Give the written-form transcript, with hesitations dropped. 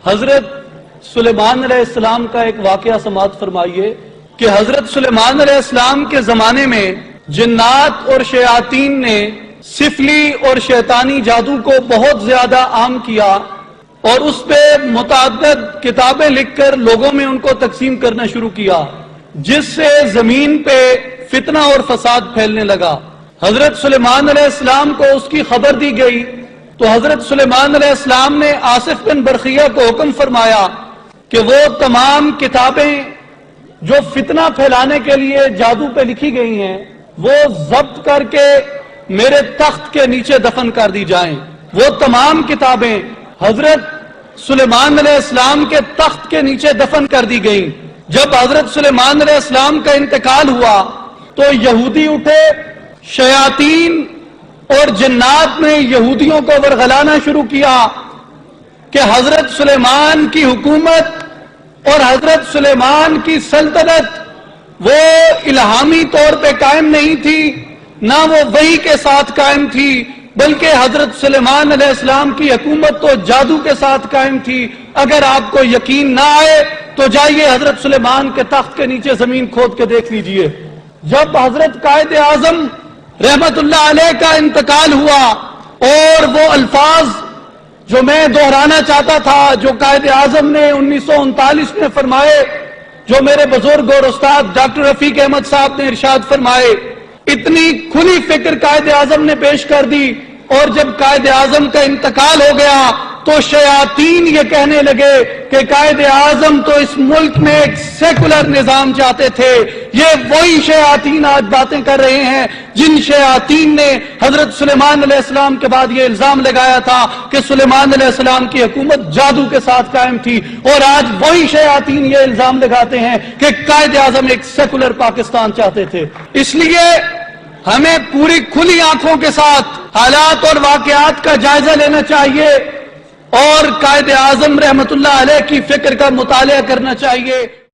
حضرت سلیمان علیہ السلام کا ایک واقعہ سماعت فرمائیے کہ حضرت سلیمان علیہ السلام کے زمانے میں جنات اور شیاطین نے سفلی اور شیطانی جادو کو بہت زیادہ عام کیا اور اس پہ متعدد کتابیں لکھ کر لوگوں میں ان کو تقسیم کرنا شروع کیا، جس سے زمین پہ فتنہ اور فساد پھیلنے لگا۔ حضرت سلیمان علیہ السلام کو اس کی خبر دی گئی تو حضرت سلیمان علیہ السلام نے آصف بن برقیہ کو حکم فرمایا کہ وہ تمام کتابیں جو فتنہ پھیلانے کے لیے جادو پہ لکھی گئی ہیں وہ ضبط کر کے میرے تخت کے نیچے دفن کر دی جائیں۔ وہ تمام کتابیں حضرت سلیمان علیہ السلام کے تخت کے نیچے دفن کر دی گئیں۔ جب حضرت سلیمان علیہ السلام کا انتقال ہوا تو یہودی اٹھے، شیاطین اور جنات نے یہودیوں کو ورغلانا شروع کیا کہ حضرت سلیمان کی حکومت اور حضرت سلیمان کی سلطنت وہ الہامی طور پہ قائم نہیں تھی، نہ وہ وحی کے ساتھ قائم تھی، بلکہ حضرت سلیمان علیہ السلام کی حکومت تو جادو کے ساتھ قائم تھی۔ اگر آپ کو یقین نہ آئے تو جائیے حضرت سلیمان کے تخت کے نیچے زمین کھود کے دیکھ لیجئے۔ جب حضرت قائد اعظم رحمت اللہ علیہ کا انتقال ہوا اور وہ الفاظ جو میں دہرانا چاہتا تھا جو قائد اعظم نے 1939 میں فرمائے، جو میرے بزرگ اور استاد ڈاکٹر رفیق احمد صاحب نے ارشاد فرمائے، اتنی کھلی فکر قائد اعظم نے پیش کر دی، اور جب قائد اعظم کا انتقال ہو گیا تو شیاطین یہ کہنے لگے کہ قائد اعظم تو اس ملک میں ایک سیکولر نظام چاہتے تھے۔ یہ وہی شیاطین آج باتیں کر رہے ہیں جن شیاطین نے حضرت سلیمان علیہ السلام کے بعد یہ الزام لگایا تھا کہ سلیمان علیہ السلام کی حکومت جادو کے ساتھ قائم تھی، اور آج وہی شیاطین یہ الزام لگاتے ہیں کہ قائد اعظم ایک سیکولر پاکستان چاہتے تھے۔ اس لیے ہمیں پوری کھلی آنکھوں کے ساتھ حالات اور واقعات کا جائزہ لینا چاہیے اور قائد اعظم رحمت اللہ علیہ کی فکر کا مطالعہ کرنا چاہیے۔